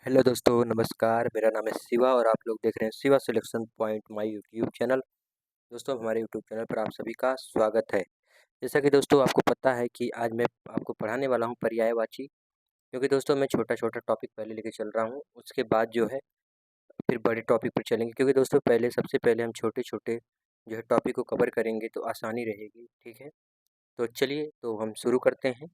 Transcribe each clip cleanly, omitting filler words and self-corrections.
Hello दोस्तों, नमस्कार। मेरा नाम है शिवा और आप लोग देख रहे हैं Shiva selection point my YouTube channel. दोस्तों, हमारे यूट्यूब चैनल पर आप सभी का स्वागत है। जैसा कि दोस्तों आपको पता है कि आज मैं आपको पढ़ाने वाला हूं पर्यायवाची, क्योंकि दोस्तों मैं छोटा-छोटा टॉपिक पहले लेके चल रहा हूं, उसके बाद जो है फिर बड़े टॉपिक पर चलेंगे, क्योंकि दोस्तों सबसे पहले हम छोटे-छोटे जो है टॉपिक को कवर करेंगे तो आसानी रहेगी, ठीक है? तो चलिए तो हम शुरू करते हैं।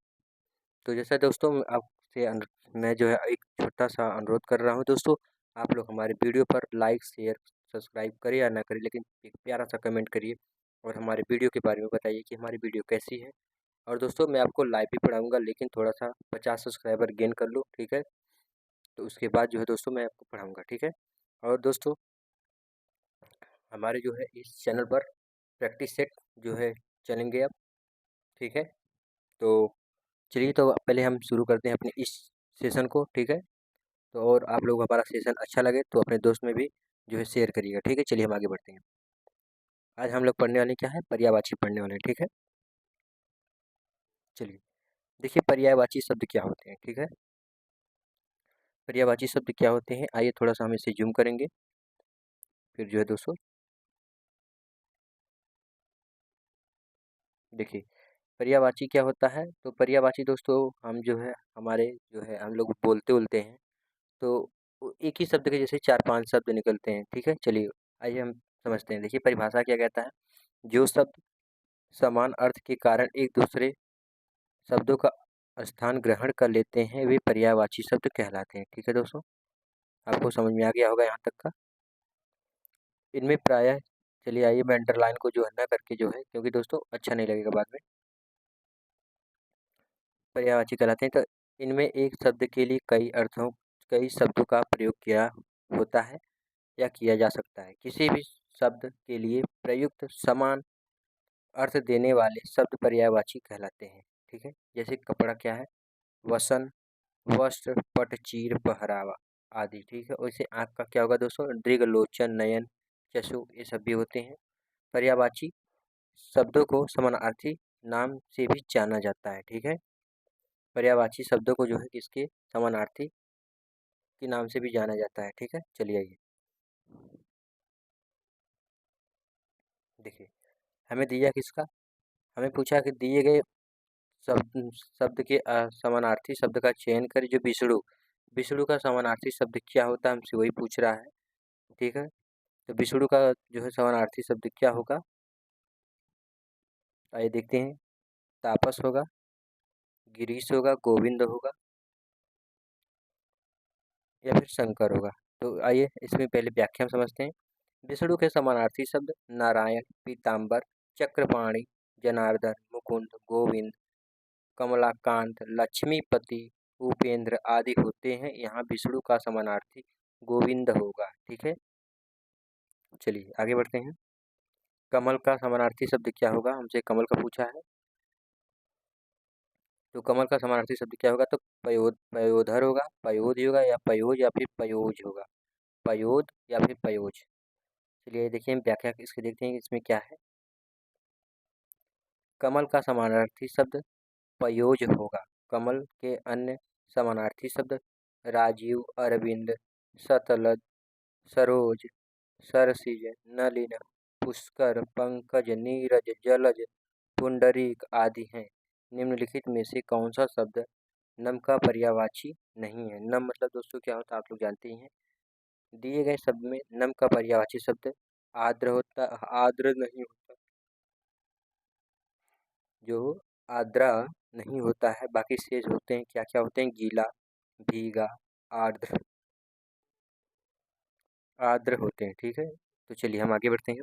तो जैसा दोस्तों आपसे मैं जो है एक छोटा-सा अनुरोध कर रहा हूँ दोस्तों, आप लोग हमारे वीडियो पर लाइक, शेयर, सब्सक्राइब करें या ना करें, लेकिन एक प्यारा-सा कमेंट करिए और हमारे वीडियो के बारे में बताइए कि हमारी वीडियो कैसी है। और दोस्तों मैं आपको लाइव भी पढ़ाऊँगा, लेकिन थोड़ा-सा 50 सब्सक्राइबर गेन कर लूँ, ठीक है? तो उसके बाद जो है दोस्तों मैं आपको पढ़ाऊँगा, ठीक है? और दोस्तों हमारे जो है इस चैनल पर प्रैक्टिस सेट जो है चलेंगे अब, ठीक है? तो चलिए तो पहले हम शुरू करते हैं अपने इस सेशन को, ठीक है? तो और आप लोग हमारा सेशन अच्छा लगे तो अपने दोस्त में भी जो है शेयर करिएगा, ठीक है? चलिए हम आगे बढ़ते हैं। आज हम लोग पढ़ने वाले क्या है, पर्यायवाची पढ़ने वाले हैं, ठीक है? चलिए, देखिए पर्यायवाची शब्द क्या होते हैं, ठीक है? पर्यायवाची शब्द क्या होते हैं, आइए थोड़ा-सा हम इसे ज़ूम करेंगे, फिर जो है दोस्तों देखिए, पर्यायवाची क्या होता है? तो पर्यायवाची दोस्तों हम जो है हमारे जो है हम लोग बोलते-वोलते हैं, तो वो एक ही शब्द के जैसे 4-5 शब्द निकलते हैं, ठीक है? चलिए, आइए हम समझते हैं। देखिए परिभाषा क्या कहता है, जो शब्द समान अर्थ के कारण एक दूसरे शब्दों का स्थान ग्रहण कर लेते हैं, वे पर्यायवाची शब्द कहलाते हैं, ठीक है दोस्तों? आपको समझ में आ गया होगा यहाँ तक का? इनमें प्रायः चलिए आइए मैं अंडरलाइन को जो है ना करके जो है, क्योंकि दोस्तों अच्छा नहीं लगेगा बाद में, पर्यायवाची कहलाते हैं। तो इनमें एक शब्द के लिए कई शब्दों का प्रयोग किया होता है या किया जा सकता है। किसी भी शब्द के लिए प्रयुक्त समान अर्थ देने वाले शब्द पर्यायवाची कहलाते हैं, ठीक है? जैसे कपड़ा क्या है? वसन, वस्त्र, पट, चीर, पहरावा आदि, ठीक है? वैसे आँख का क्या होगा दोस्तों? दृग, लोचन, नयन, चक्षु, ये सब भी होते हैं। पर्यायवाची शब्दों को समानार्थी नाम से भी जाना जाता है, ठीक है? पर्यायवाची शब्दों को जो है किसके समानार्थी के नाम से भी जाना जाता है, ठीक है? चलिए आइए देखिए, हमें दिया किसका? हमें पूछा कि दिए गए शब्द शब्द के समानार्थी शब्द का चयन करें जो विष्णु विष्णु का समानार्थी शब्द क्या होता है, हमसे वही पूछ रहा है, ठीक है? तो विष्णु का जो है समानार्थी शब्द क्या होगा, आइए देखते हैं। तापस होगा, गिरीश होगा, गोविंद होगा या फिर शंकर होगा। तो आइए इसमें पहले व्याख्या में समझते हैं। विष्णु के समानार्थी शब्द नारायण, पीताम्बर, चक्रपाणि, जनार्दन, मुकुंद, गोविंद, कमलाकांत, लक्ष्मीपति, उपेंद्र आदि होते हैं। यहाँ विष्णु का समानार्थी गोविंद होगा, ठीक है? चलिए आगे बढ़ते हैं। कमल का समानार्थी शब्द क्या होगा, हमसे कमल का पूछा है। तो कमल का समानार्थी शब्द क्या होगा, तो पयोधर होगा, पयोधि होगा या पयोज या फिर पयोज होगा, पयोद या फिर पयोज। चलिए देखिए हम व्याख्या इसके देखते हैं कि इसमें क्या है। कमल का समानार्थी शब्द पयोज होगा। कमल के अन्य समानार्थी शब्द राजीव, अरविंद, सतलज, सरोज, सरसिज, नलिन, पुष्कर, पंकज, नीरज, जलज, पुंडरीक आदि हैं। निम्नलिखित में से कौन सा शब्द नम का पर्यायवाची नहीं है? नम मतलब दोस्तों क्या होता है आप लोग जानते ही हैं। दिए गए शब्द में नम का पर्यायवाची शब्द आर्द्र होता, आर्द्र नहीं होता, जो आर्द्रा नहीं होता है, बाकी शेष होते हैं। क्या क्या होते हैं? गीला, भीगा, आर्द्र, आर्द्र होते हैं, ठीक है? तो चलिए हम आगे बढ़ते हैं।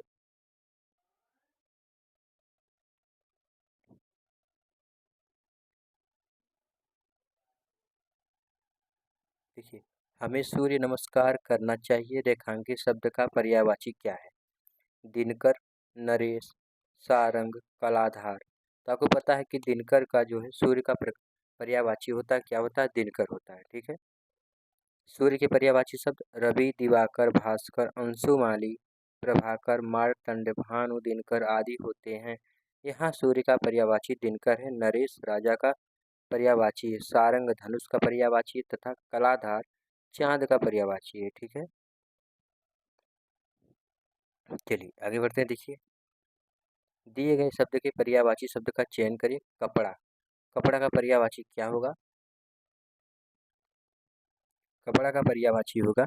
देखिए, हमें सूर्य नमस्कार करना चाहिए रेखांकित शब्द का पर्यायवाची क्या है? दिनकर, नरेश, सारंग, कलाधार। तो आपको पता है कि दिनकर का जो है सूर्य का पर्यायवाची होता है, क्या होता है? दिनकर होता है, ठीक है? सूर्य के पर्यायवाची शब्द रवि, दिवाकर, भास्कर, अंशुमाली, प्रभाकर, मार्तंड, भानु, दिनकर आदि होते हैं। यहाँ सूर्य का पर्यायवाची दिनकर है, नरेश राजा का पर्यायवाची है, सारंग धनुष का पर्यायवाची है तथा कलाधार चाँद का पर्यायवाची है। ठीक है, चलिए आगे बढ़ते हैं। देखिए, दिए गए शब्द के पर्यायवाची शब्द का चयन करिए। कपड़ा, कपड़ा का पर्यायवाची क्या होगा? कपड़ा का पर्यायवाची होगा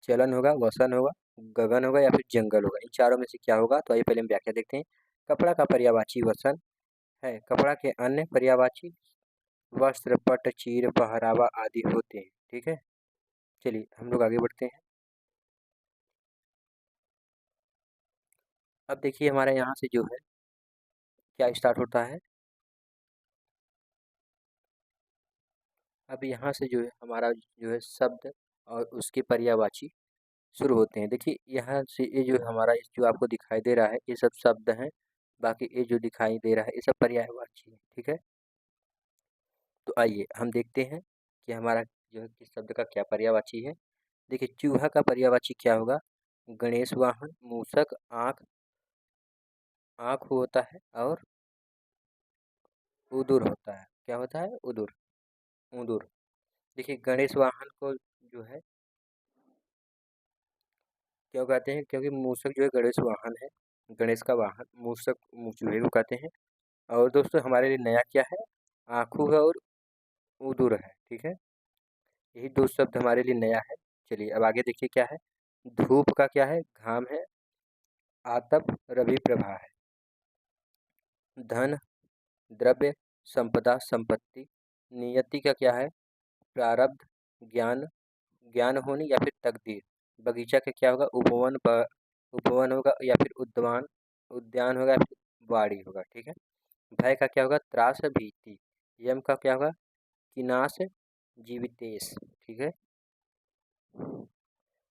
चलन होगा, वसन होगा, गगन होगा या फिर जंगल होगा। इन चारों में से क्या होगा? तो आइए पहले हम व्याख्या देखते हैं। कपड़ा का पर्यायवाची वसन है। कपड़ा के अन्य पर्यायवाची वस्त्र, पट, चीर, पहरावा आदि होते हैं। ठीक है, चलिए हम लोग आगे बढ़ते हैं। अब देखिए हमारे यहाँ से जो है क्या स्टार्ट होता है। अब यहाँ से जो है हमारा जो है शब्द और उसके पर्यायवाची शुरू होते हैं। देखिए यहाँ से ये जो हमारा जो आपको दिखाई दे रहा है ये सब शब्द हैं, बाकी ये जो दिखाई दे रहा है ये सब पर्यायवाची है। ठीक है, तो आइए हम देखते हैं कि हमारा जो है किस शब्द का क्या पर्यायवाची है। देखिए चूहा का पर्यायवाची क्या होगा? गणेश वाहन, मूषक, आँख, आँख होता है और उदुर होता है। क्या होता है? उदुर, उदुर। देखिए गणेश वाहन को जो है क्यों कहते हैं? क्योंकि मूषक जो है गणेश वाहन है, गणेश का वाहन। मूषक चूहे को कहते हैं। और दोस्तों हमारे लिए नया क्या है? आँखू है और उदुर है। ठीक है, यही दो शब्द हमारे लिए नया है। चलिए अब आगे देखिए क्या है। धूप का क्या है? घाम है। आतप रवि प्रभा है। धन द्रव्य, संपदा संपत्ति। नियति का क्या है? प्रारब्ध, ज्ञान, ज्ञान होनी या फिर तकदीर। बगीचा का क्या होगा? उपवन, उपवन होगा या फिर उद्यान, उद्यान होगा या फिर बाड़ी होगा। ठीक है, भय का क्या होगा? त्रास, भीति। यम का क्या होगा? किनाश, जीवितेश। ठीक है,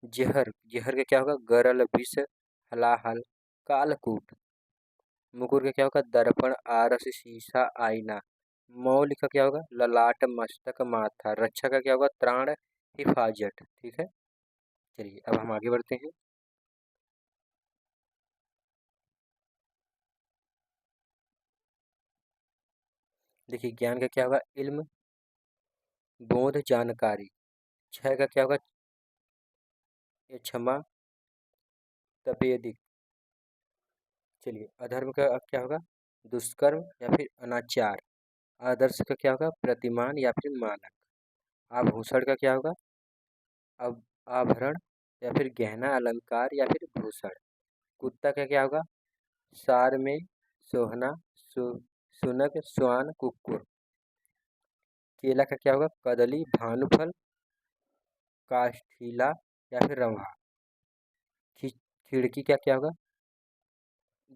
जहर, जहर का क्या होगा? गरल, विष, हलाहल, कालकूट। मुकुर का क्या होगा? दर्पण, आरस, शीशा, आईना। मौल का क्या होगा? ललाट, मस्तक, माथा। रक्षा का क्या होगा? त्राण, हिफाजत। ठीक है, चलिए अब हम आगे बढ़ते हैं। देखिए ज्ञान का क्या होगा? इल्म, बोध, जानकारी। क्षय का क्या होगा? ये क्षमा, तपेदिक। चलिए अधर्म का क्या होगा? दुष्कर्म या फिर अनाचार। आदर्श का क्या होगा? प्रतिमान या फिर मानक। आभूषण का क्या होगा? अब आभरण या फिर गहना, अलंकार या फिर भूषण। कुत्ता का क्या होगा? सार में, सोहना, सुनक, स्वान, कुक्कुर। केला का क्या होगा? कदली, भानुफल, काष्ठीला या फिर रंभा। खिड़की का क्या होगा?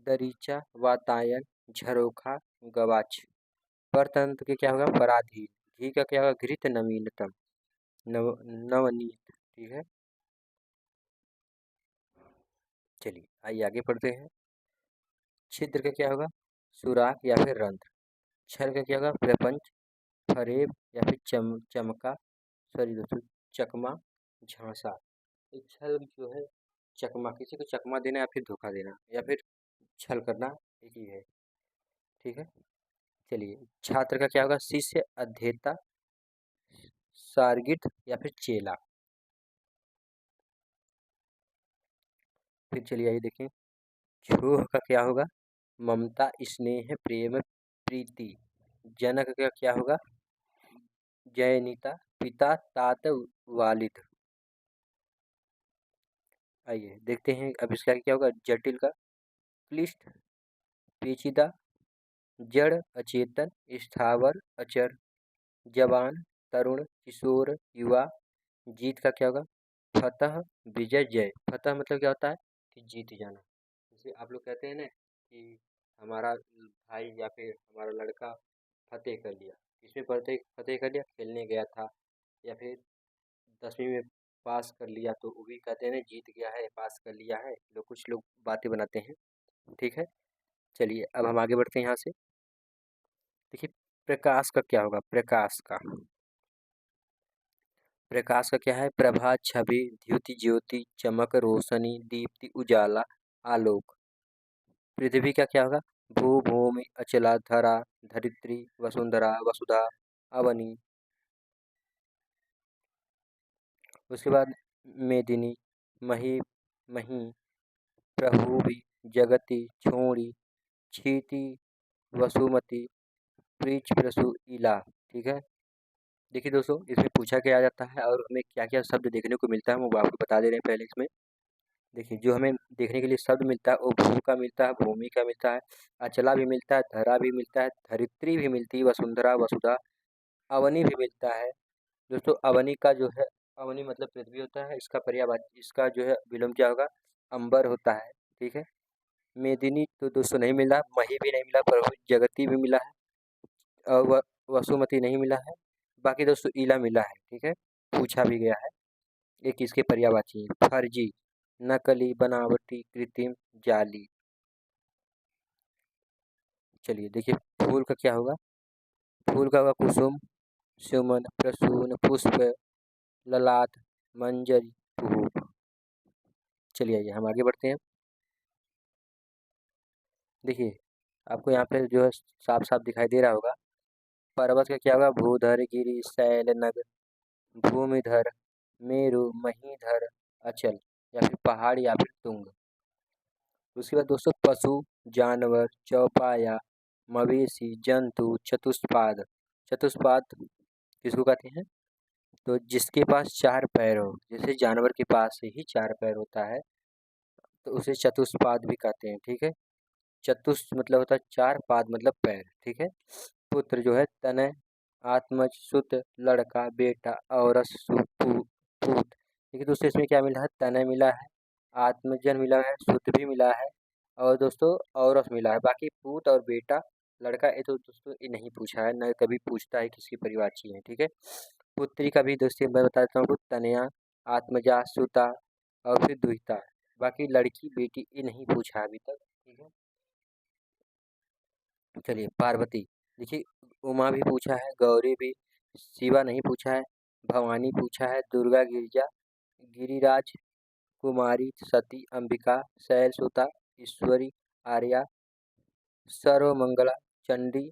दरीचा, वातायन, झरोखा, गवाक्ष। परतंत्र के क्या होगा? पराधीन। घी का क्या होगा? घृत, नवीनतम, नवनीत। ठीक है, चलिए आइए आगे पढ़ते हैं। छिद्र का क्या होगा? सुराख या फिर रंध्र। छल का क्या होगा? प्रपंच, फरेब या फिर चमका, सॉरी दोस्तों, चकमा, झांसा। एक छल जो है चकमा, किसी को चकमा देना या फिर धोखा देना या फिर छल करना, एक ही है। ठीक है, चलिए छात्र का क्या होगा? शिष्य, अध्येता, सारगित या फिर चेला। फिर चलिए आइए देखें। छोह का क्या होगा? ममता, स्नेह, प्रेम, प्रीति। जनक का क्या होगा? जयनीता, पिता, तात, वालिद। आइए देखते हैं अब इसका क्या होगा। जटिल का क्लिष्ट, पेचीदा, जड़, अचेतन, स्थावर, अचर। जवान, तरुण, किशोर, युवा। जीत का क्या होगा? फतह, विजय, जय। फतह मतलब क्या होता है? कि जीत जाना। जैसे आप लोग कहते हैं ना कि हमारा भाई या फिर हमारा लड़का फतेह कर लिया। किसमें फतेह फतेह कर लिया? खेलने गया था या फिर 10वीं में पास कर लिया, तो वो भी कहते हैं ना जीत गया है, पास कर लिया है। लोग कुछ लोग बातें बनाते हैं। ठीक है, चलिए अब हम आगे बढ़ते हैं यहाँ से। देखिए प्रकाश का क्या होगा? प्रकाश का, प्रकाश का क्या है? प्रभा, छवि, द्युति, ज्योति, चमक, रोशनी, दीप्ति, उजाला, आलोक। पृथ्वी का क्या होगा? भू, भूमि, अचला, धरा, धरित्री, वसुंधरा, वसुधा, अवनी। उसके बाद मेदिनी, मही, मही, प्रभुवि, जगति, छोड़ी, क्षिति, वसुमती, प्रीच, प्रसु, इला। ठीक है। देखिए दोस्तों, इसमें पूछा क्या जाता है और हमें क्या-क्या शब्द देखने को मिलता है, हम वो आपको बता दे रहे हैं पहले इसमें। देखिए, जो हमें देखने के लिए शब्द मिलता है वो भू का मिलता है, भूमि का मिलता है, अचला भी मिलता है, धरा भी मिलता है, धरित्री भी मिलती है, वसुंधरा, वसुधा, अवनी भी मिलता है। दोस्तों, अवनी का जो है, अवनी मतलब पृथ्वी होता है, इसका पर्यायवाची, इसका जो है विलोम क्या होगा, अंबर होता है। ठीक है। मेदिनी तो दोस्तों नहीं मिला, मही भी नहीं मिला, प्रभु जगती भी मिला है, वसुमती नहीं मिला है। बाकी दोस्तों ईला मिला है। ठीक है। पूछा भी गया है। एक इसके पर्यायवाची हैं, फर्जी, नकली, बनावटी, कृत्रिम, जाली। चलिए देखिए, फूल का क्या होगा, फूल का होगा कुसुम, सुमन, प्रसून, पुष्प, ललाट, मंजरी, पुष्प। चलिए आइए हम आगे बढ़ते हैं। देखिए, आपको यहाँ पे जो है साफ साफ दिखाई दे रहा होगा, पर्वत का क्या होगा, भूधर, गिरि, शैल, नग, भूमिधर, मेरु, महीधर, अचल, या फिर पहाड़, या फिर तुंग। उसके बाद दोस्तों पशु, जानवर, चौपाया, मवेशी, जंतु, चतुष्पाद। चतुष्पाद किसको कहते हैं, तो जिसके पास चार पैर हो, जैसे जानवर के पास ही चार पैर होता है तो उसे चतुष्पाद भी कहते हैं। ठीक है। चतुष मतलब होता है चार, पाद मतलब पैर। ठीक है। पुत्र जो है तनय, आत्मज, सुत, लड़का, बेटा, औरस, पूत। देखिए दोस्तों, इसमें क्या मिला है, तनय मिला है, आत्मजन मिला है, सुत भी मिला है, और दोस्तों औरस मिला है। बाकी पूत और बेटा, लड़का, ये तो दोस्तों ये नहीं पूछा है, न कभी पूछता है किसकी परिवाची है। ठीक है। पुत्री का भी दोस्तों मैं बता देता हूँ, तनया, आत्मजा, सुता, और फिर दुहिता। बाकी लड़की बेटी ये नहीं पूछा है अभी तक। ठीक है। चलिए पार्वती, देखिए, उमा भी पूछा है, गौरी भी, शिवा नहीं पूछा है, भवानी पूछा है, दुर्गा, गिरिजा, गिरिराज, कुमारी, सती, अंबिका, शैलसुता, ईश्वरी, आर्या, सर्वमंगला, चंडी,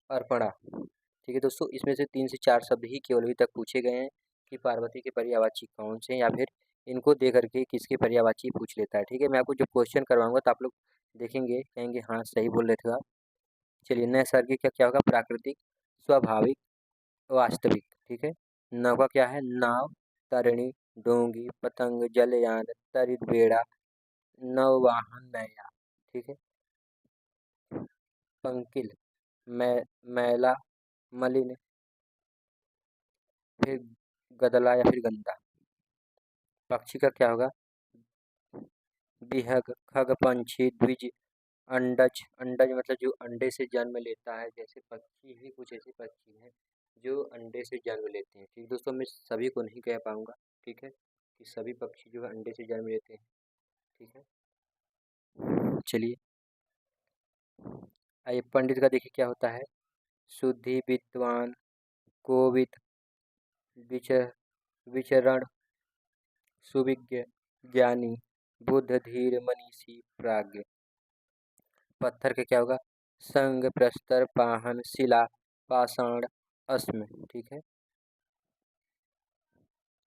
अर्पणा। ठीक है दोस्तों, इसमें से 3 से 4 शब्द ही केवल अभी तक पूछे गए हैं कि पार्वती के पर्यायवाची कौन से हैं, या फिर इनको दे करके किसके पर्यायवाची पूछ लेता है। ठीक है। मैं आपको जो क्वेश्चन करवाऊंगा तो आप लोग देखेंगे, कहेंगे हाँ सही बोल रहे थे आप। चलिए, नैसर्गिक का क्या होगा, प्राकृतिक, स्वाभाविक, वास्तविक। ठीक है। नौ का क्या है, नाव, तरिणी, डोंगी, पतंग, जलयान, तरित, बेड़ा, नौवाहन, नैया। ठीक है। पंकिल, मै, मैला, मलिन, फिर गदला या फिर गंदा। पक्षी का क्या होगा, बिहग, खग, पंछी, द्विज, अंडज। अंडज मतलब जो अंडे से जन्म लेता है, जैसे पक्षी ही कुछ ऐसे पक्षी हैं जो अंडे से जन्म लेते हैं। ठीक दोस्तों, मैं सभी को नहीं कह पाऊंगा। ठीक है, कि सभी पक्षी जो है अंडे से जन्म लेते हैं। ठीक है। चलिए आइए, पंडित का देखिए क्या होता है, शुद्धि, विद्वान, कोविद, विचर विचरण, सुविज्ञ, ज्ञानी, बुद्ध, धीर, मनीषी, प्राज्ञ। पत्थर का क्या होगा, संग, प्रस्तर, पाहन, शिला, पाषाण, अस्म। ठीक है।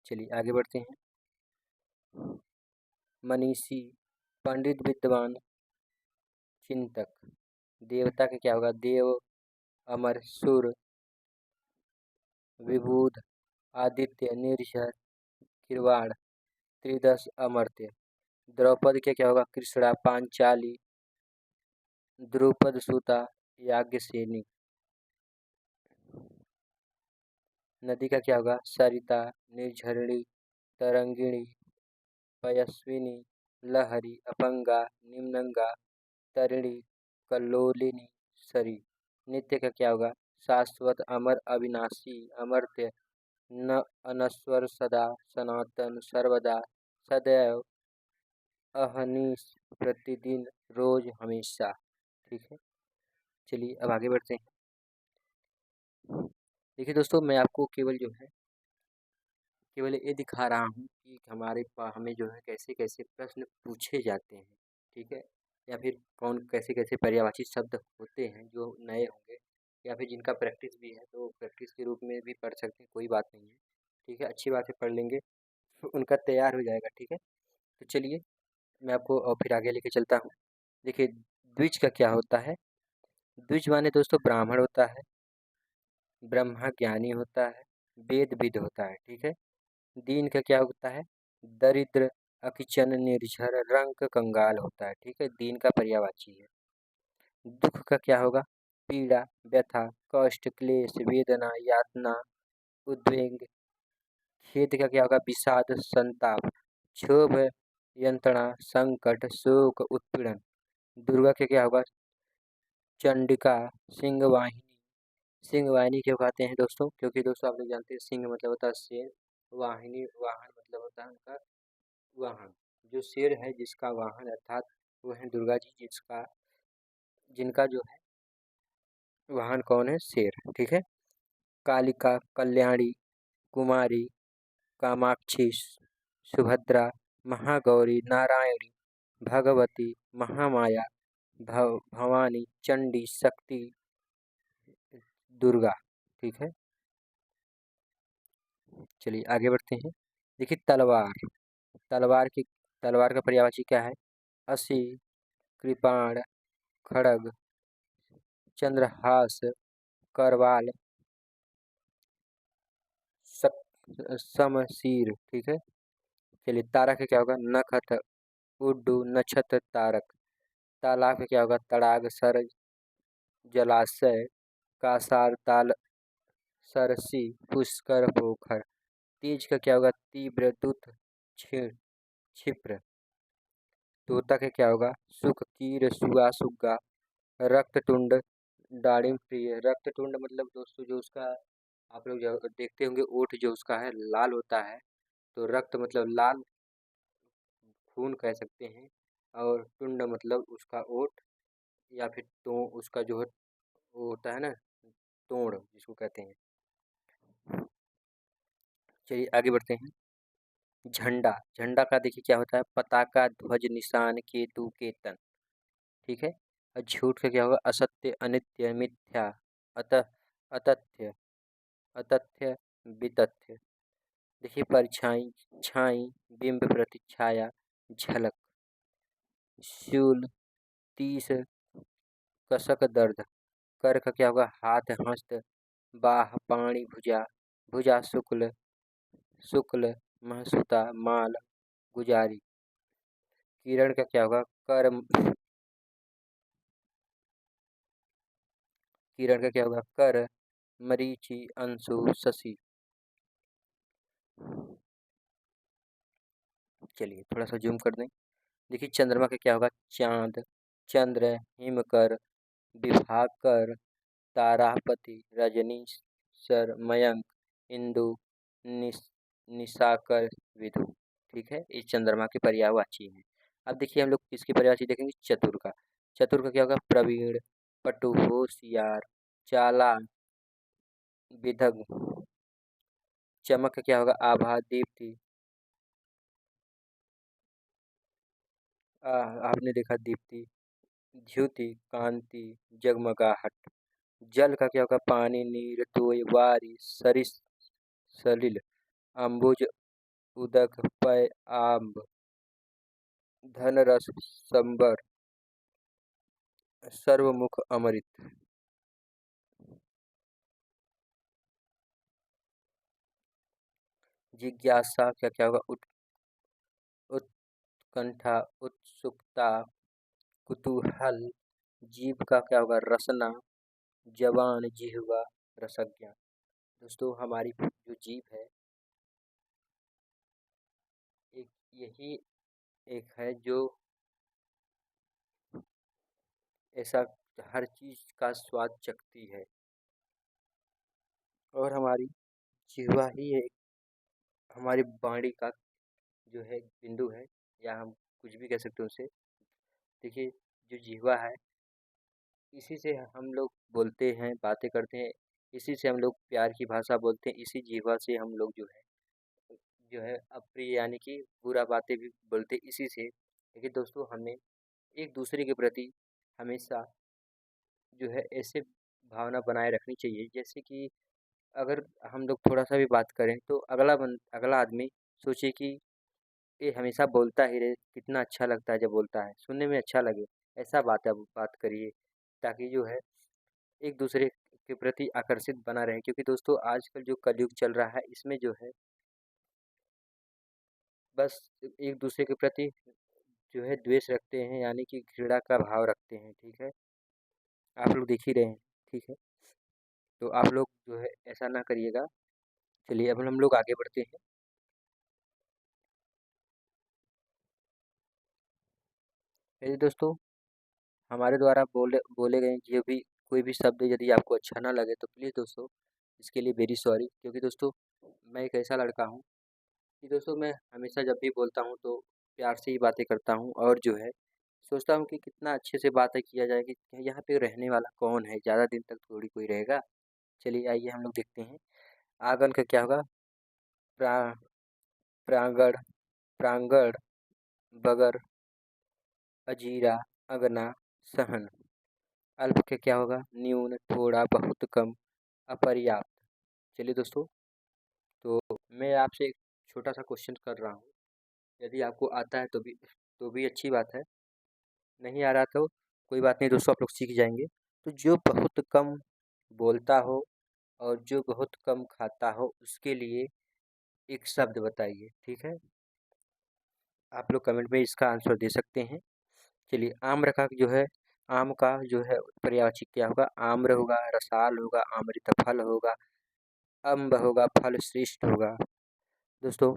चलिए आगे बढ़ते हैं। मनीषी, पंडित, विद्वान, चिंतक। देवता का क्या होगा, देव, अमर, सुर, विबुध, आदित्य, निर्झर, किरवाण, त्रिदश, अमर्त्य। द्रौपदी का क्या होगा, कृष्णा, पांचाली, द्रुपद सुता, याज्ञसेनी। नदी का क्या होगा, सरिता, निर्झरिणी, तरंगिणी, पयस्विनी, लहरी, अपंगा, निम्नंगा, तरिणी, कल्लोलिनी, सरी। नित्य का क्या होगा, शाश्वत, अमर, अविनाशी, अमर्त्य, न अनश्वर, सदा, सनातन, सर्वदा, सदैव, अहनीश, प्रतिदिन, रोज, हमेशा। ठीक है। चलिए अब आगे बढ़ते हैं। देखिए दोस्तों, मैं आपको केवल जो है केवल ये दिखा रहा हूँ कि हमें जो है कैसे कैसे प्रश्न पूछे जाते हैं। ठीक है। या फिर कौन कैसे कैसे पर्यायवाची शब्द होते हैं जो नए होंगे, या फिर जिनका प्रैक्टिस भी है तो प्रैक्टिस के रूप में भी पढ़ सकते हैं, कोई बात नहीं है। ठीक है, अच्छी बात है, पढ़ लेंगे तो उनका तैयार हो जाएगा। ठीक है, तो चलिए मैं आपको और फिर आगे लेके चलता हूँ। देखिए द्विज का क्या होता है। द्विज माने दोस्तों ब्राह्मण होता है, ब्रह्मा ज्ञानी होता है, वेद विद होता है। ठीक है, दीन का क्या होता है, दरिद्र, अकिचन, निर्झर, रंक, कंगाल होता है। ठीक है, दीन का पर्यायवाची है। दुख का क्या होगा, पीड़ा, व्यथा, कष्ट, क्लेश, वेदना, यातना, उद्वेग। खेद का क्या होगा, विषाद, संताप, क्षोभ, यंत्रणा, संकट, शोक, उत्पीड़न। दुर्गा के क्या होगा, चंडिका, सिंहवाहिनी। सिंहवाहिनी क्यों कहते हैं दोस्तों, क्योंकि दोस्तों आप लोग जानते हैं सिंह मतलब होता है शेर, वाहिनी वाहन मतलब होता है उनका वाहन। जो शेर है जिसका वाहन अर्थात वो है दुर्गा जी, जिसका जिनका जो है वाहन कौन है, शेर। ठीक है, कालिका, कल्याणी, कुमारी, कामाक्षी, सुभद्रा, महागौरी, नारायणी, भगवती, महामाया, भवानी, चंडी, शक्ति, दुर्गा। ठीक है, चलिए आगे बढ़ते हैं। देखिए तलवार, तलवार की तलवार का पर्यायवाची क्या है, असी, कृपाण, खड़ग, चंद्रहास, करवाल, समशीर। ठीक है, चलिए तारा का क्या होगा, नखत, उड्डू, नक्षत्र, तारक। तालाब का क्या होगा, तड़ाग, सरज, जलाशय, कासार, ताल, सरसी, पुष्कर, पोखर। तेज का क्या होगा, तीव्र, दुत, क्षीण, क्षिप्र। तोता का क्या होगा, सुख, कीर, सुआ, सुग्गा, रक्ततुंड, दाड़िम प्रिय। रक्ततुंड मतलब दोस्तों जो उसका आप लोग जो देखते होंगे ओठ जो उसका है लाल होता है, तो रक्त मतलब लाल, खून कह सकते हैं, और टुंड मतलब उसका ओठ, या फिर तो उसका जो है वो होता है ना, तोड़ जिसको कहते हैं। चलिए आगे बढ़ते हैं। झंडा, झंडा का देखिए क्या होता है, पताका, ध्वज, निशान, केतु, केतन। ठीक है, और झूठ का क्या होगा, असत्य, अनित्य, मिथ्या, अतः, अतथ्य, अतथ्य, वितथ्य। देखिए परछाई, छाई, बिंब, प्रतिछाया, झलक। शूल, तीस, कसक, दर्द। कर का क्या होगा, हाथ, हस्त, बाह, पाणी, भुजा, भुजा, शुक्ल, शुक्ल, महसूता, माल, गुजारी। किरण का क्या होगा, कर, किरण का क्या होगा, कर, मरीचि, अंशु, शशि। चलिए थोड़ा सा जूम कर दें। देखिए चंद्रमा का क्या होगा, चांद, चंद्र, हिमकर, विभाकर, तारापति, रजनी, सर, मयंक, इंदु, निस, निशाकर, विधु। ठीक है, इस चंद्रमा के पर्यायवाची है। अब देखिए हम लोग किसके पर्यायवाची देखेंगे, चतुर का। चतुर का क्या होगा, प्रवीण, पटु, होशियार, चालाक, विदग्ध। चमक का क्या होगा, आभा, दीप्ति, आपने देखा दीप्ति, द्युति, कांति, जगमगाहट। जल का क्या होगा, पानी, नीर, तोय, वारी, सरिस, सलिल, अम्बुज, उदक, पय, आम्ब, धनरस, संबर, सर्वमुख, अमृत। जिज्ञासा का क्या होगा, उत्कंठा, उत्सुकता, कुतूहल। जीभ का क्या होगा, रसना, जवान, जिह्वा, रसज्ञा। दोस्तों हमारी जो जीभ है एक यही एक है जो ऐसा हर चीज का स्वाद चखती है, और हमारी जिह्वा ही एक हमारी वाणी का जो है बिंदु है, या हम कुछ भी कह सकते हैं उसे। देखिए जो जिह्वा है इसी से हम लोग बोलते हैं, बातें करते हैं, इसी से हम लोग प्यार की भाषा बोलते हैं, इसी जिह्वा से हम लोग जो है अप्रिय यानी कि बुरा बातें भी बोलते हैं इसी से। लेकिन दोस्तों हमें एक दूसरे के प्रति हमेशा जो है ऐसे भावना बनाए रखनी चाहिए, जैसे कि अगर हम लोग थोड़ा-सा भी बात करें तो अगला आदमी सोचे कि ये हमेशा बोलता ही रहे, कितना अच्छा लगता है जब बोलता है, सुनने में अच्छा लगे, ऐसा बात करिए ताकि जो है एक-दूसरे के प्रति आकर्षित बना रहे। क्योंकि दोस्तों आजकल जो कलयुग चल रहा है इसमें जो है बस एक-दूसरे के प्रति जो है द्वेष रखते हैं, यानी कि घृणा का भाव रखते हैं, ठीक है? आप लोग देख ही रहे हैं, ठीक है? तो आप लोग जो है ऐसा ना करिएगा। चलिए अब हम लोग आगे बढ़ते हैं। यदि दोस्तों हमारे द्वारा बोले बोले गए जो भी कोई भी शब्द यदि आपको अच्छा ना लगे तो प्लीज़ दोस्तों इसके लिए वेरी सॉरी। क्योंकि दोस्तों मैं एक ऐसा लड़का हूँ कि दोस्तों मैं हमेशा जब भी बोलता हूँ तो प्यार से ही बातें करता हूँ, और जो है सोचता हूँ कि कितना अच्छे से बातें किया जाए कि यहाँ पे रहने वाला कौन है, ज़्यादा दिन तक थोड़ी कोई रहेगा। चलिए आइए हम लोग देखते हैं। आंगन का क्या होगा? प्रा प्रांगण, प्रांगण, बगर, अजीरा, अगना, सहन। अल्प का क्या होगा? न्यून, थोड़ा, बहुत, कम, अपर्याप्त। चलिए दोस्तों, तो मैं आपसे एक छोटा सा क्वेश्चन कर रहा हूँ। यदि आपको आता है तो भी अच्छी बात है, नहीं आ रहा तो कोई बात नहीं दोस्तों, आप लोग सीख जाएंगे। तो जो बहुत कम बोलता हो और जो बहुत कम खाता हो उसके लिए एक शब्द बताइए, ठीक है? आप लोग कमेंट में इसका आंसर दे सकते हैं। चलिए आम्र का जो है, आम का जो है पर्यायवाची क्या होगा? आम्र होगा, रसाल होगा, अमृत फल होगा, अम्ब होगा, फल श्रेष्ठ होगा। दोस्तों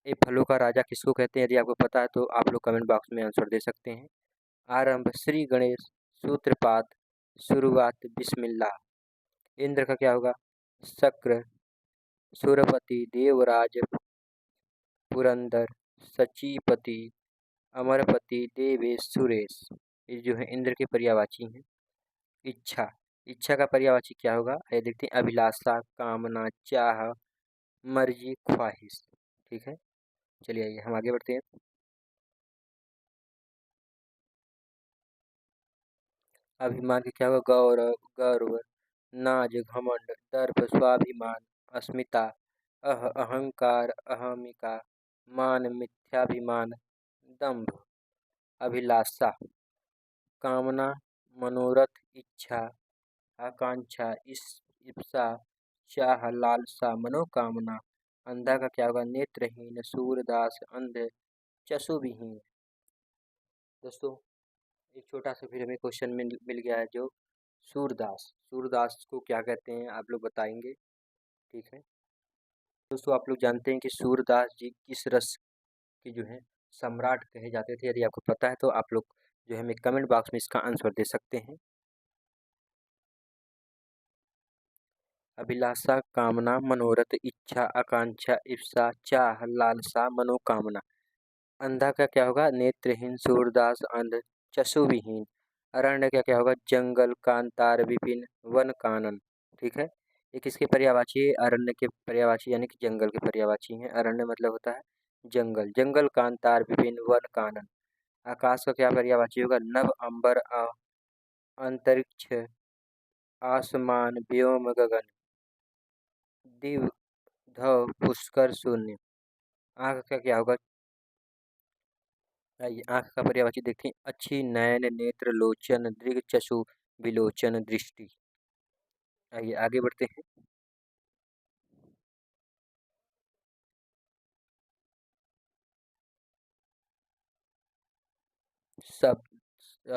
ये फलों का राजा किसको कहते हैं? यदि आपको पता है तो आप लोग कमेंट बॉक्स में आंसर दे सकते हैं। आरंभ श्री गणेश, सूत्रपात, शुरुआत बिस्मिल्लाह। इंद्र का क्या होगा? शक्र, सुरपति, देवराज, पुरंदर, सचीपति, अमरपति, देवेश, सुरेश। ये जो है इंद्र के पर्यायवाची हैं। इच्छा, इच्छा का पर्यायवाची क्या होगा? ये देखते हैं। अभिलाषा, कामना, चाह, मर्जी, ख्वाहिश। ठीक है, चलिए आइए हम आगे बढ़ते हैं। अभिमान का क्या होगा? गौरव, गर्व, नाज, घमंड, दर्प, स्वाभिमान, अस्मिता, अहंकार, अहमिका, मान, मिथ्याभिमान, दंभ। अभिलाषा, कामना, मनोरथ, इच्छा, आकांक्षा, इप्सा, चाह, लालसा, मनोकामना। अंधा का क्या होगा? नेत्रहीन, सूरदास, अंध, चशुविहीन। दोस्तों एक छोटा सा फिर हमें क्वेश्चन मिल गया है। जो सूरदास, सूरदास को क्या कहते हैं आप लोग बताएंगे, ठीक है? दोस्तों आप लोग जानते हैं कि सूरदास जी किस रस के जो है सम्राट कहे जाते थे? यदि आपको पता है तो आप लोग जो है हमें कमेंट बॉक्स में इसका आंसर दे सकते हैं। अभिलाषा, कामना, मनोरथ, इच्छा, आकांक्षा, इप्सा, चाह, लालसा, मनोकामना। अंधा का क्या होगा? नेत्रहीन, सूरदास, अंध, चशुविहीन। अरण्य का क्या होगा? जंगल, कांतार, विपिन, वन, कानन। ठीक है, ये किसके पर्यायवाची है? अरण्य के पर्यायवाची, यानी कि जंगल के पर्यायवाची हैं। अरण्य मतलब होता है जंगल, जंगल, कांतार, विपिन, वन, कानन। आकाश का क्या पर्यायवाची होगा? नभ, अंबर, अंतरिक्ष, आसमान, व्योम, गगन, दिव, धव, पुष्कर, शून्य। आँख का क्या होगा? आइए आँख का पर्यायवाची देखते हैं। अच्छी, नयन, नेत्र, लोचन, दृग, चक्षु, विलोचन, दृष्टि। आइए आगे बढ़ते हैं।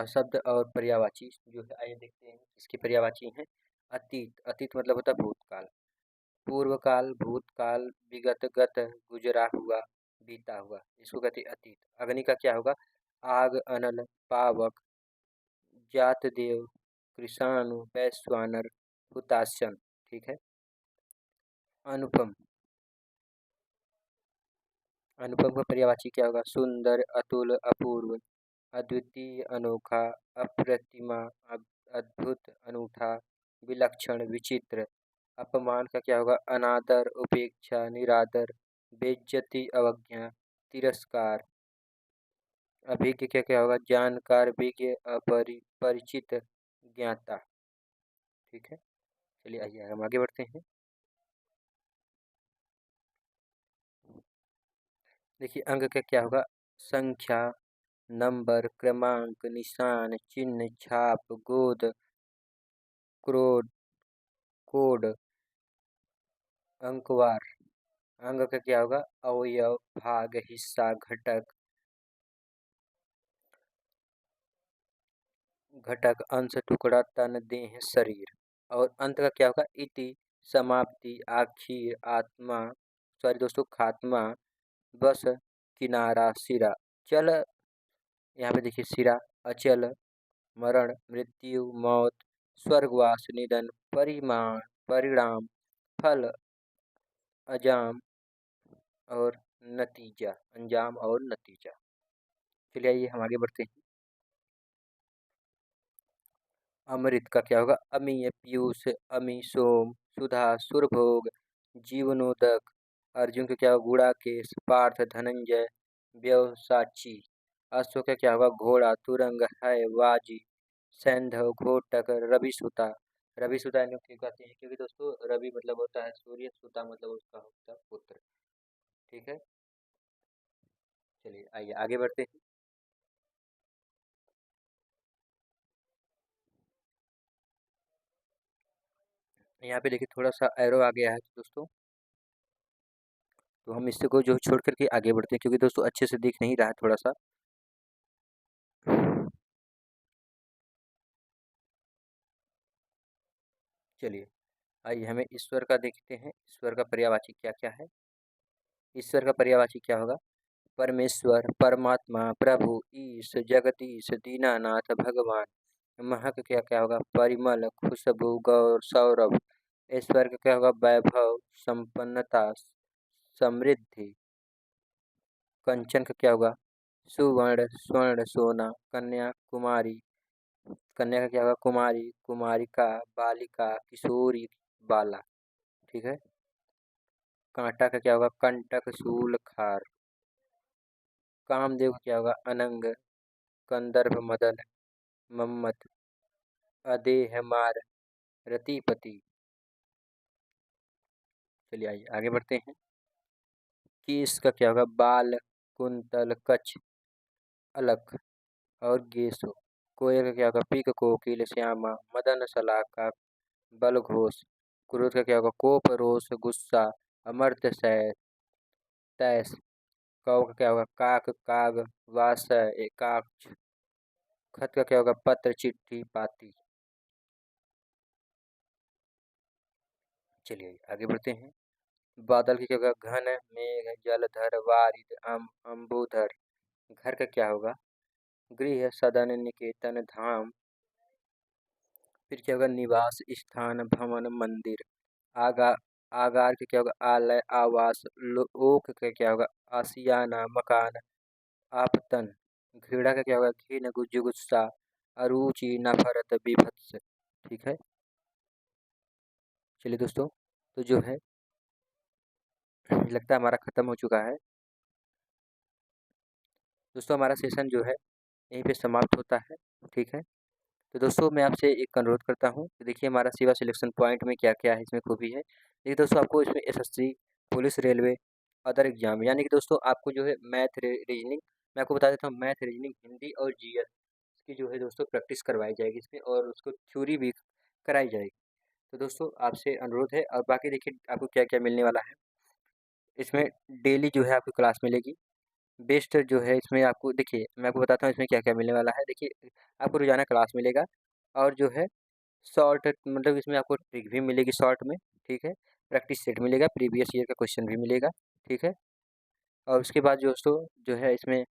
शब्द और पर्यायवाची जो है, आइए देखते हैं इसके पर्यायवाची हैं। अतीत, अतीत मतलब होता है भूतकाल। पूर्व काल, भूतकाल, विगत, गत, गुजरा हुआ, बीता हुआ, इसको कहते हैं अतीत। अग्नि का क्या होगा? आग, अनल, पावक, जातदेव, कृषाणु, वैश्वानर, हुताशन। ठीक है। अनुपम, अनुपम का पर्यायवाची क्या होगा? सुंदर, अतुल, अपूर्व, अद्वितीय, अनोखा, अप्रतिमा, अद्भुत, अनूठा, विलक्षण, विचित्र। अपमान का क्या होगा? अनादर, उपेक्षा, निरादर, बेइज्जती, अवज्ञा, तिरस्कार। अभिज्ञ क्या क्या होगा? जानकार, विज्ञ, परिचित, ज्ञाता। ठीक है, चलिए आइए हम आगे बढ़ते हैं। देखिए अंक का क्या होगा? संख्या, नंबर, क्रमांक, निशान, चिन्ह, छाप, गोद, क्रोड, कोड, अंकवार। अंग का क्या होगा? अवयव, भाग, हिस्सा, घटक, घटक, अंश, टुकड़ा, तन, देह, शरीर। और अंत का क्या होगा? इति, समाप्ति, आखिर, आत्मा, सॉरी दोस्तों, खात्मा, बस, किनारा, सिरा। चल, यहाँ पे देखिए सिरा, अचल, मरण, मृत्यु, मौत, स्वर्गवास, निधन, परिमाण, परिणाम, फल, अजाम और नतीजा, अंजाम और नतीजा। चलिए आइए हम आगे बढ़ते हैं। अमृत का क्या होगा? अमीय, पीयूष, अमी, सोम, सुधा, सुरभोग, जीवनोदक। अर्जुन का क्या होगा? गुड़ाकेश, पार्थ, धनंजय, व्यवसाची। अश्व का क्या होगा? घोड़ा, तुरंग, है, वाजी, सैंधव, घोटक, रविसुता। रविसुता इन लोग क्यों कहते हैं? क्योंकि दोस्तों रवि मतलब होता है सूर्य, सुता मतलब उसका होता है पुत्र। ठीक है, चलिए आइए आगे बढ़ते हैं। यहाँ पे देखिए थोड़ा सा एरो आ गया है दोस्तों, तो हम इससे को जो छोड़ करके आगे बढ़ते हैं, क्योंकि दोस्तों अच्छे से दिख नहीं रहा है थोड़ा सा। चलिए आइए हमें ईश्वर का देखते हैं, ईश्वर का पर्यायवाची क्या क्या है। ईश्वर का पर्यायवाची क्या होगा? परमेश्वर, परमात्मा, प्रभु, ईश, जगदीश, दीनानाथ, भगवान। महक क्या क्या होगा? परिमल, खुशबू, गौर, सौरभ। ऐश्वर्य का क्या होगा? वैभव, संपन्नता, समृद्धि। कंचन का क्या होगा? सुवर्ण, स्वर्ण, सोना। कन्या, कुमारी। कन्या का क्या होगा? कुमारी, कुमारिका, बालिका, किशोरी, बाला। ठीक है। कांटा का क्या होगा? कंटक, शूल, खार। कामदेव का क्या होगा? अनंग, कंदर्प, मदन, मम्मत, अदेह, मार, रतिपति। चलिए आइए आगे बढ़ते हैं। केस का क्या होगा? बाल, कुंतल, कच्छ, अलख और गेसो। कोयल का क्या होगा? पिक, कोकिल, श्यामा, मदन, सलाका, बल, घोष। क्रोध का क्या होगा? कोप, रोष, गुस्सा, अमर्त्य, तैस। कौ का क्या होगा? काक, काग, वासय, एकाक्ष। खत का क्या होगा? पत्र, चिट्ठी, पाती। चलिए आगे बढ़ते हैं। बादल की क्या होगा? घन, मेघ, जलधर, वारिद, अम्बुधर। घर का क्या होगा? गृह, सदन, निकेतन, धाम। फिर क्या होगा? निवास स्थान, भवन, मंदिर। आगा आगार का क्या होगा? आलय, आवास। ओक का क्या होगा? आशियाना, मकान, आपतन। घृणा का क्या होगा? घिन, जुगुप्सा, अरुचि, नफरत, बीभत्स। ठीक है, चलिए दोस्तों, तो जो है लगता है हमारा खत्म हो चुका है। दोस्तों हमारा सेशन जो है यहीं पे समाप्त होता है। ठीक है, तो दोस्तों मैं आपसे एक अनुरोध करता हूँ कि देखिए हमारा सेवा सिलेक्शन पॉइंट में क्या क्या है, इसमें खूबी है। देखिए दोस्तों आपको इसमें SSC, police, railway, other exam, यानी कि दोस्तों आपको जो है मैथ, रीजनिंग, मैं आपको बता देता हूँ, मैथ, रीजनिंग, हिंदी और जीएस की जो है दोस्तों प्रैक्टिस करवाई जाएगी इसमें, और उसको थ्योरी भी कराई जाएगी। तो दोस्तों आपसे अनुरोध है, और बाकी देखिए आपको क्या क्या मिलने वाला है इसमें। डेली जो है आपको क्लास मिलेगी। बेस्ट जो है इसमें आपको, देखिए मैं आपको बताता हूँ इसमें क्या क्या मिलने वाला है। देखिए आपको रोजाना क्लास मिलेगा, और जो है शॉर्ट मतलब इसमें आपको ट्रिक भी मिलेगी शॉर्ट में। ठीक है, प्रैक्टिस सेट मिलेगा, प्रीवियस ईयर का क्वेश्चन भी मिलेगा। ठीक है, और उसके बाद दोस्तों जो है इसमें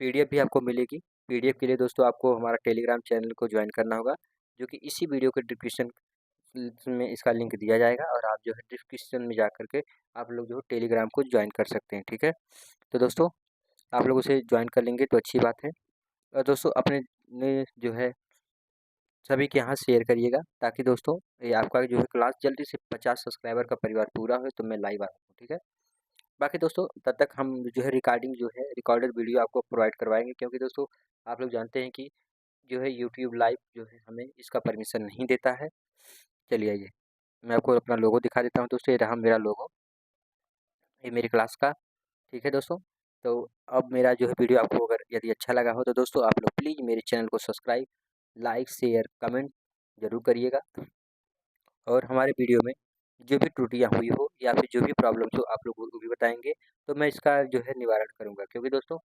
पीडीएफ भी आपको मिलेगी। पीडीएफ के लिए दोस्तों आपको हमारा टेलीग्राम चैनल को ज्वाइन करना होगा, जो कि इसी वीडियो के डिस्क्रिप्शन में इसका लिंक दिया जाएगा, और आप जो है डिस्क्रिप्शन में जा करके आप लोग जो है टेलीग्राम को ज्वाइन कर सकते हैं। ठीक है, तो दोस्तों आप लोग उसे ज्वाइन कर लेंगे तो अच्छी बात है। और दोस्तों अपने ने जो है सभी के यहाँ शेयर करिएगा, ताकि दोस्तों ये आपका जो है क्लास जल्दी से 50 सब्सक्राइबर का परिवार पूरा हो, तो मैं लाइव आ सकूँ। ठीक है, बाकी दोस्तों तब तक हम जो है रिकॉर्डिंग जो है रिकॉर्डेड वीडियो आपको प्रोवाइड करवाएंगे, क्योंकि दोस्तों आप लोग जानते हैं कि जो है यूट्यूब लाइव जो है हमें इसका परमिशन नहीं देता है। चलिए आइए मैं आपको अपना लोगो दिखा देता हूँ दोस्तों, ये रहा मेरा लोगो, ये मेरी क्लास का। ठीक है दोस्तों, तो अब मेरा जो है वीडियो आपको अगर यदि अच्छा लगा हो तो दोस्तों आप लोग प्लीज़ मेरे चैनल को सब्सक्राइब, लाइक, शेयर, कमेंट ज़रूर करिएगा। और हमारे वीडियो में जो भी त्रुटियाँ हुई हो या फिर जो भी प्रॉब्लम्स हो आप लोग वो भी बताएँगे, तो मैं इसका जो है निवारण करूँगा। क्योंकि दोस्तों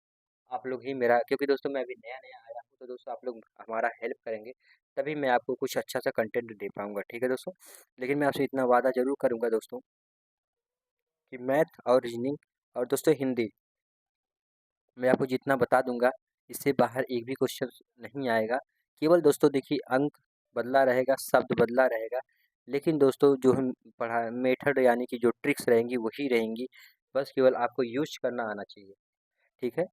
आप लोग ही मेरा क्योंकि दोस्तों मैं अभी नया-नया आया हूँ, तो दोस्तों आप लोग हमारा हेल्प करेंगे, तभी मैं आपको कुछ अच्छा-सा कंटेंट दे पाऊँगा, ठीक है दोस्तों? लेकिन मैं आपसे इतना वादा ज़रूर करूँगा दोस्तों कि मैथ और रीज़निंग और दोस्तों हिंदी मैं आपको जितना बता दूँगा, इससे बाहर एक भी क्वेश्चन नहीं आएगा। केवल दोस्तों देखिए अंक बदला रहेगा, शब्द बदला रहेगा, लेकिन दोस्तों जो हम पढ़ा मेथड यानी कि जो ट्रिक्स रहेंगी वही रहेंगी, बस केवल आपको यूज़ करना आना चाहिए, ठीक है?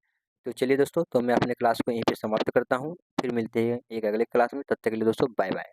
तो चलिए दोस्तों, तो मैं अपने क्लास को यहीं पे समाप्त करता हूँ, फिर मिलते हैं एक अगले क्लास में, तब तक के लिए दोस्तों बाय-बाय।